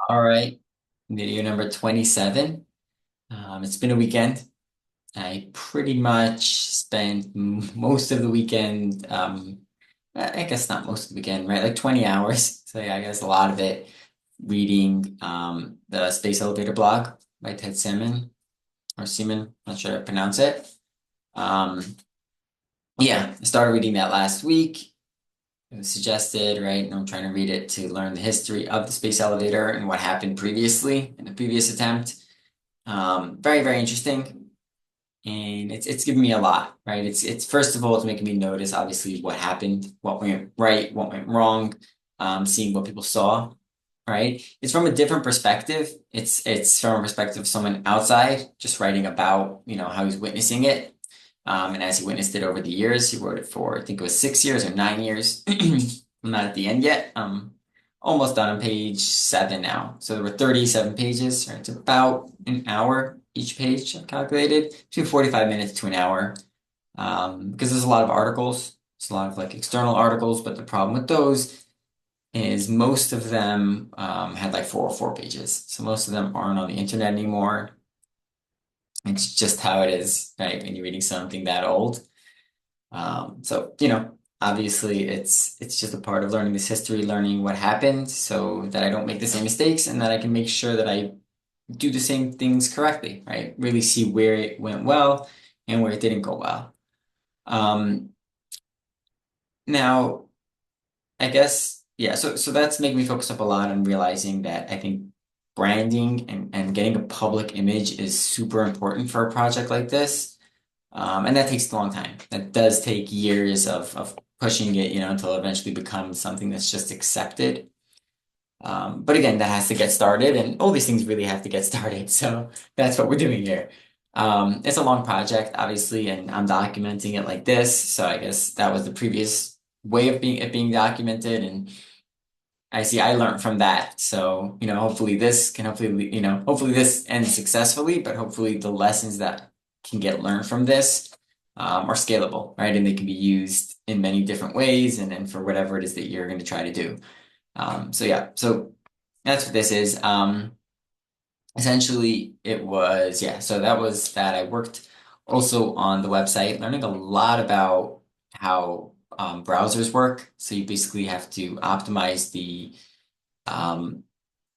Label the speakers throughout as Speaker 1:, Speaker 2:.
Speaker 1: All right, video number 27. It's been a weekend. I pretty much spent most of the weekend, I guess not most of the weekend, right? Like 20 hours. So yeah, I guess a lot of it reading the Space Elevator blog by Ted Simon or Seaman, not sure how to pronounce it. Um, yeah, I started reading that last week. It was suggested, right? And I'm trying to read it to learn the history of the space elevator and what happened previously in the previous attempt. Very, very interesting. And it's given me a lot, right? It's first of all, it's making me notice obviously what happened, what went right, what went wrong, seeing what people saw, right? It's from a different perspective. It's from a perspective of someone outside, just writing about, how he's witnessing it. And as he witnessed it over the years, he wrote it for, I think it was 6 years or 9 years. I'm not at the end yet. Almost done on page 7 now. So there were 37 pages, right? It's about an hour each page, I've calculated, between 45 minutes to an hour. Because there's a lot of articles. It's a lot of like external articles, but the problem with those is most of them had like 404 pages. So most of them aren't on the internet anymore. It's just how it is, right? When you're reading something that old. So, obviously it's just a part of learning this history, learning what happened so that I don't make the same mistakes and that I can make sure that I do the same things correctly, right? Really see where it went well and where it didn't go well. Um, Now, I guess, yeah, so that's making me focus up a lot on realizing that I think branding and getting a public image is super important for a project like this. And that takes a long time. That does take years of pushing it, until it eventually becomes something that's just accepted. But again, that has to get started, and all these things really have to get started. So that's what we're doing here. It's a long project, obviously, and I'm documenting it like this. So I guess that was the previous way of being documented, and I learned from that. So, hopefully this can hopefully this ends successfully, but hopefully the lessons that can get learned from this are scalable, right? And they can be used in many different ways and for whatever it is that you're going to try to do. So yeah, so that's what this is. Essentially it was, yeah, so that was that. I worked also on the website, learning a lot about how browsers work. So you basically have to optimize um,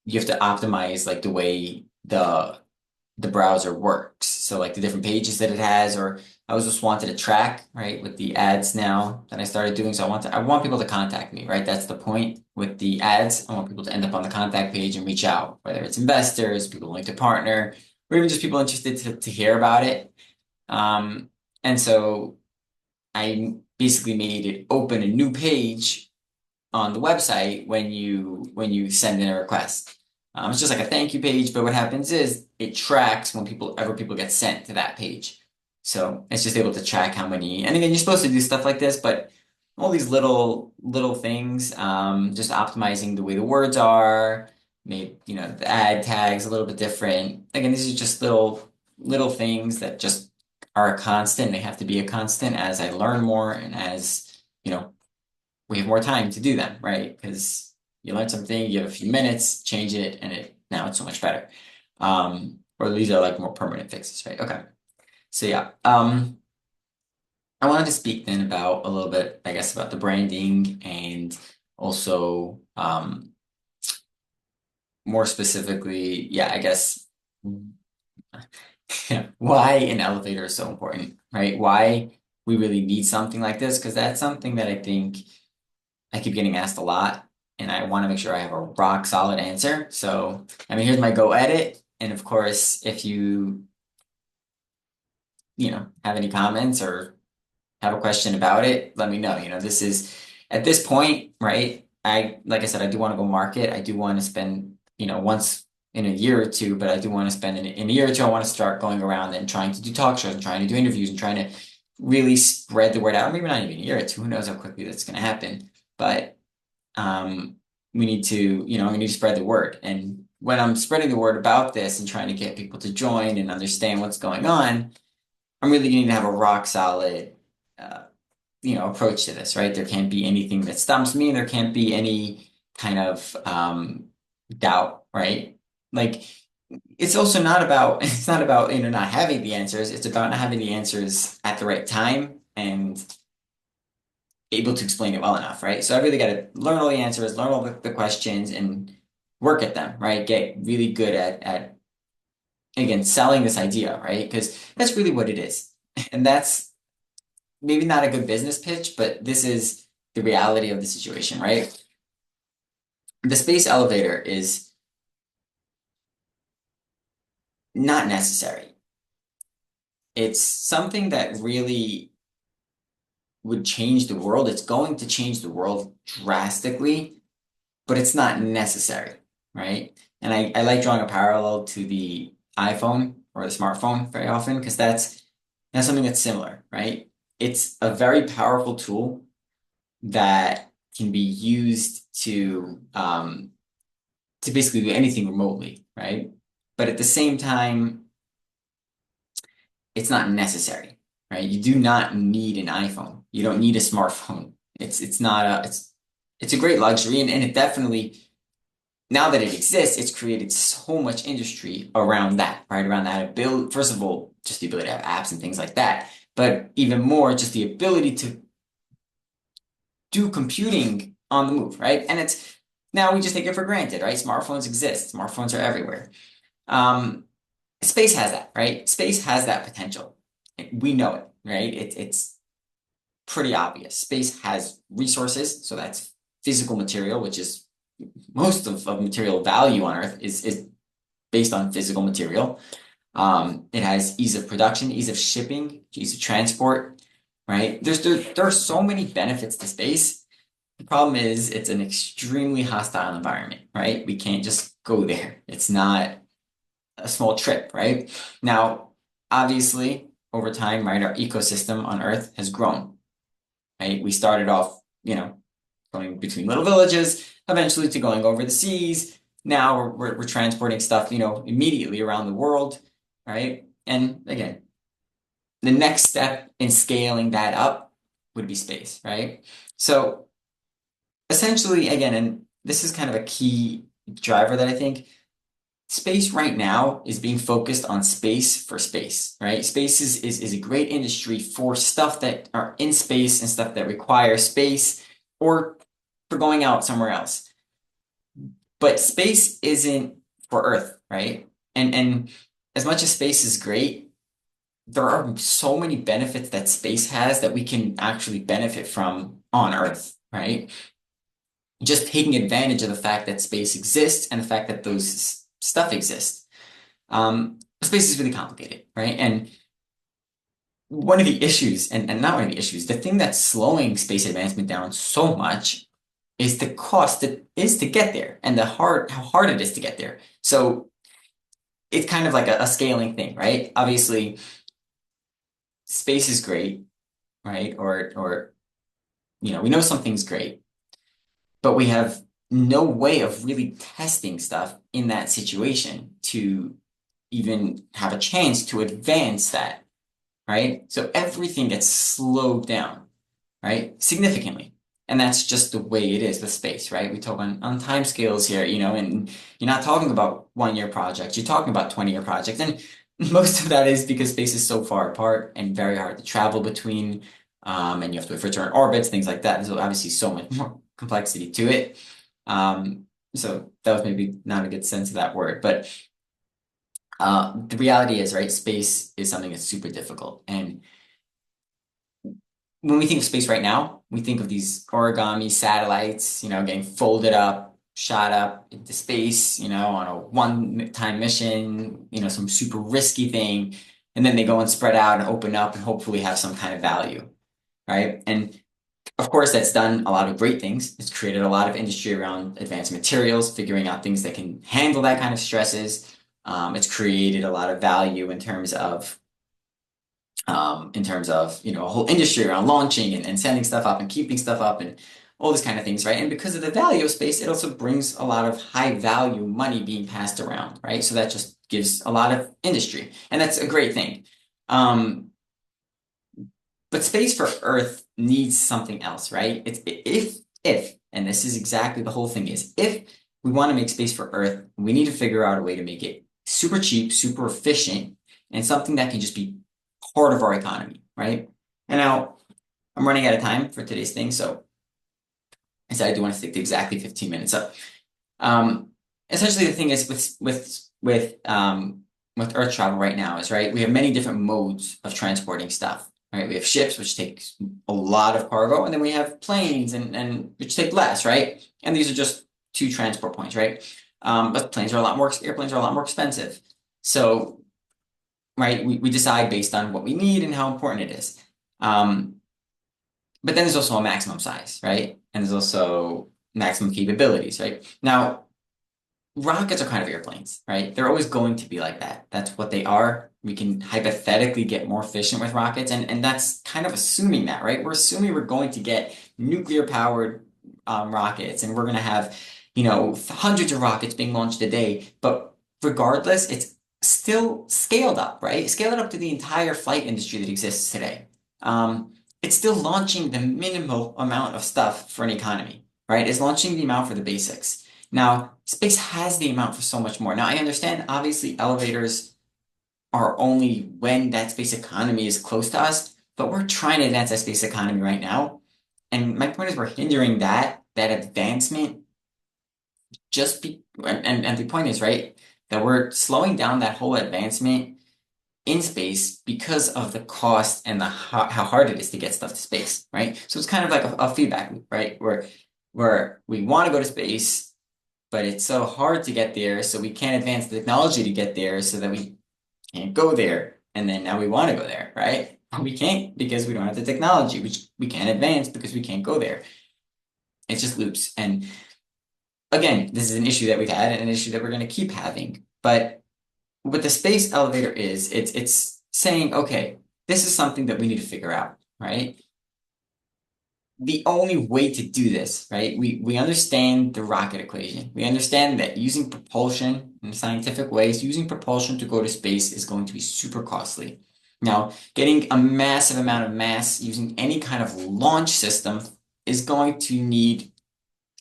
Speaker 1: you have to optimize like the way the browser works. So like the different pages that it has, or I was just wanted to track, right, with the ads now that I started doing. So I want people to contact me, right? That's the point with the ads. I want people to end up on the contact page and reach out, whether it's investors, people willing to partner, or even just people interested to hear about it. Um, and so I basically made it open a new page on the website when you send in a request. It's just like a thank you page, but what happens is it tracks when people get sent to that page. So it's just able to track how many. And again, you're supposed to do stuff like this, but all these little things, just optimizing the way the words are, maybe the ad tags a little bit different. Again, these are just little things that just are a constant. They have to be a constant as I learn more and as we have more time to do them, right? Because you learn something, you have a few minutes, change it, and now it's so much better. Or these are like more permanent fixes, right? Okay. So yeah. I wanted to speak then about a little bit, I guess, about the branding and also more specifically, yeah, I guess why an elevator is so important, right? Why we really need something like this, because that's something that I think I keep getting asked a lot, and I want to make sure I have a rock solid answer. So, I mean, here's my go at it. And of course, if have any comments or have a question about it, let me know. This is at this point, right? Like I said, I do want to go market. I do want to spend, once in a year or two, but I do want to spend in a year or two, I want to start going around and trying to do talk shows and trying to do interviews and trying to really spread the word out. Maybe not even a year or two. Who knows how quickly that's going to happen. But um, we need to spread the word. And when I'm spreading the word about this and trying to get people to join and understand what's going on, I'm really going to have a rock solid, uh, approach to this, right? There can't be anything that stumps me. There can't be any kind of doubt, right? Like it's also not about it's not about not having the answers. It's about not having the answers at the right time and able to explain it well enough, right? So I really got to learn all the answers, learn all the questions, and work at them, right? Get really good at again selling this idea, right? Because that's really what it is, and that's maybe not a good business pitch, but this is the reality of the situation, right? The space elevator is not necessary. It's something that really would change the world. It's going to change the world drastically, but it's not necessary, right? And I like drawing a parallel to the iPhone or the smartphone very often because that's something that's similar, right? It's a very powerful tool that can be used to basically do anything remotely, right? But at the same time, it's not necessary, right? You do not need an iPhone. You don't need a smartphone. It's not a it's a great luxury and it definitely now that it exists, it's created so much industry around that, right? Around that ability, first of all, just the ability to have apps and things like that, but even more, just the ability to do computing on the move, right? And it's now we just take it for granted, right? Smartphones exist, smartphones are everywhere. Um, Space has that, right? Space has that potential. We know it, right? It's pretty obvious. Space has resources, so that's physical material, which is most of material value on Earth is based on physical material. It has ease of production, ease of shipping, ease of transport, right? There are so many benefits to space. The problem is it's an extremely hostile environment, right? We can't just go there. It's not a small trip, right? Now, obviously, over time, right, our ecosystem on Earth has grown, right? We started off, going between little villages, eventually to going over the seas. Now we're transporting stuff, immediately around the world, right? And again, the next step in scaling that up would be space, right? So essentially, again, and this is kind of a key driver that I think space right now is being focused on space for space, right? Space is a great industry for stuff that are in space and stuff that require space or for going out somewhere else. But space isn't for Earth, right? And as much as space is great, there are so many benefits that space has that we can actually benefit from on Earth, right? Just taking advantage of the fact that space exists and the fact that those stuff exists. Space is really complicated, right? And one of the issues, and not one of the issues, the thing that's slowing space advancement down so much is the cost that is to get there and how hard it is to get there. So it's kind of like a scaling thing, right? Obviously, space is great, right? Or we know something's great, but we have no way of really testing stuff in that situation to even have a chance to advance that, right? So everything gets slowed down, right? Significantly. And that's just the way it is with space, right? We talk on time scales here, and you're not talking about 1 year projects, you're talking about 20-year projects. And most of that is because space is so far apart and very hard to travel between. And you have to wait for return orbits, things like that. There's obviously so much more complexity to it. So that was maybe not a good sense of that word, but the reality is, right, space is something that's super difficult. And when we think of space right now, we think of these origami satellites, getting folded up, shot up into space, on a one-time mission, some super risky thing, and then they go and spread out and open up and hopefully have some kind of value, right? And of course, that's done a lot of great things. It's created a lot of industry around advanced materials, figuring out things that can handle that kind of stresses. It's created a lot of value in terms of a whole industry around launching and sending stuff up and keeping stuff up and all these kind of things, right? And because of the value of space, it also brings a lot of high value money being passed around, right? So that just gives a lot of industry, and that's a great thing. Um, but space for Earth needs something else, right? It's if, and this is exactly the whole thing is if we want to make space for Earth. We need to figure out a way to make it super cheap, super efficient, and something that can just be part of our economy, right? And now I'm running out of time for today's thing, so I said I do want to stick to exactly 15 minutes. So, um, essentially, the thing is with Earth travel right now is right. We have many different modes of transporting stuff. Right, we have ships, which take a lot of cargo, and then we have planes, and which take less, right? And these are just two transport points, right? But airplanes are a lot more expensive. So, right, we decide based on what we need and how important it is. Um, but then there's also a maximum size, right? And there's also maximum capabilities, right? Now, rockets are kind of airplanes, right? They're always going to be like that. That's what they are. We can hypothetically get more efficient with rockets, and that's kind of assuming that, right? We're assuming we're going to get nuclear powered rockets, and we're going to have, hundreds of rockets being launched a day. But regardless, it's still scaled up, right? Scaled up to the entire flight industry that exists today. It's still launching the minimal amount of stuff for an economy, right? It's launching the amount for the basics. Now, space has the amount for so much more. Now, I understand, obviously, elevators are only when that space economy is close to us, but we're trying to advance that space economy right now. And my point is we're hindering that advancement and the point is, right, that we're slowing down that whole advancement in space because of the cost and how hard it is to get stuff to space, right? So it's kind of like a feedback loop, right? Where we want to go to space, but it's so hard to get there, so we can't advance the technology to get there, so that we can't go there. And then now we want to go there, right? We can't because we don't have the technology, which we can't advance because we can't go there. It just loops. And again, this is an issue that we've had and an issue that we're going to keep having. But what the space elevator is, it's saying, okay, this is something that we need to figure out, right? The only way to do this, right? We understand the rocket equation. We understand that using propulsion in scientific ways, using propulsion to go to space is going to be super costly. Now, getting a massive amount of mass using any kind of launch system is going to need,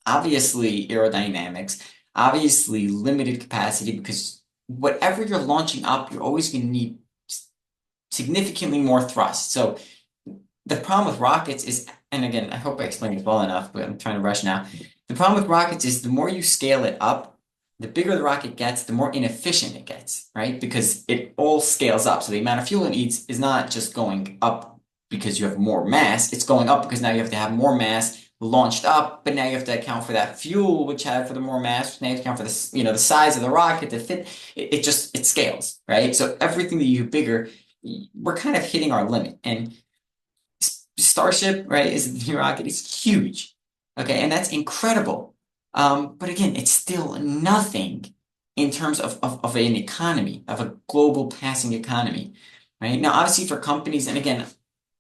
Speaker 1: obviously, aerodynamics, obviously limited capacity, because whatever you're launching up, you're always going to need significantly more thrust. So the problem with rockets is, and again, I hope I explained it well enough, but I'm trying to rush now. The problem with rockets is the more you scale it up, the bigger the rocket gets, the more inefficient it gets, right? Because it all scales up. So the amount of fuel it needs is not just going up because you have more mass, it's going up because now you have to have more mass launched up, but now you have to account for that fuel, which had for the more mass, now you have to account for this, the size of the rocket to fit. It scales, right? So everything that you do bigger, we're kind of hitting our limit. And Starship, right, is the rocket is huge. Okay, and that's incredible. But again, it's still nothing in terms of an economy, of a global passing economy. Right? Now, obviously for companies, and again,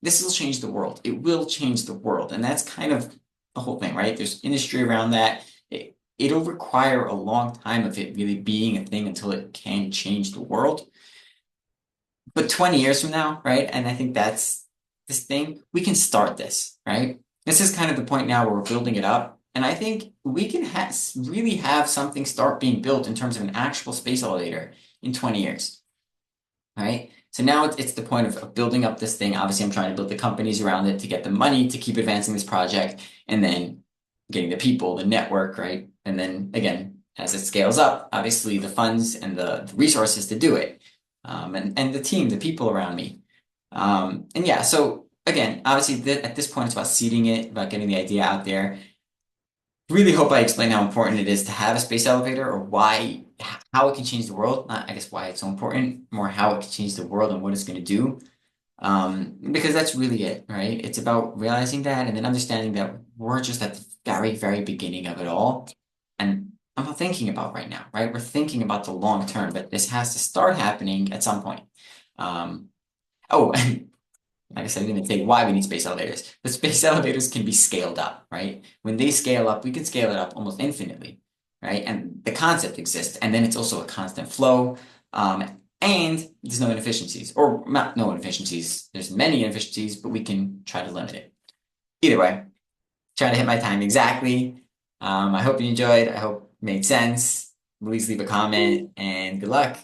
Speaker 1: this will change the world. It will change the world. And that's kind of the whole thing, right? There's industry around that. It'll require a long time of it really being a thing until it can change the world. But 20 years from now, right? And I think that's this thing, we can start this, right? This is kind of the point now where we're building it up. And I think we can really have something start being built in terms of an actual space elevator in 20 years, right? So now it's the point of building up this thing. Obviously, I'm trying to build the companies around it to get the money to keep advancing this project, and then getting the people, the network, right? And then again, as it scales up, obviously the funds and the resources to do it, and the team, the people around me. And yeah, so again, obviously at this point, it's about seeding it, about getting the idea out there. Really hope I explained how important it is to have a space elevator, or how it can change the world. Not, I guess, why it's so important, more how it can change the world and what it's going to do. Because that's really it, right? It's about realizing that and then understanding that we're just at the very, very beginning of it all. And I'm not thinking about right now, right? We're thinking about the long term, but this has to start happening at some point. Oh, and like I said, I didn't even say why we need space elevators. The space elevators can be scaled up, right? When they scale up, we can scale it up almost infinitely, right? And the concept exists, and then it's also a constant flow. And there's no inefficiencies, or not no inefficiencies. There's many inefficiencies, but we can try to limit it. Either way, trying to hit my time exactly. I hope you enjoyed. I hope made sense, please leave a comment and good luck.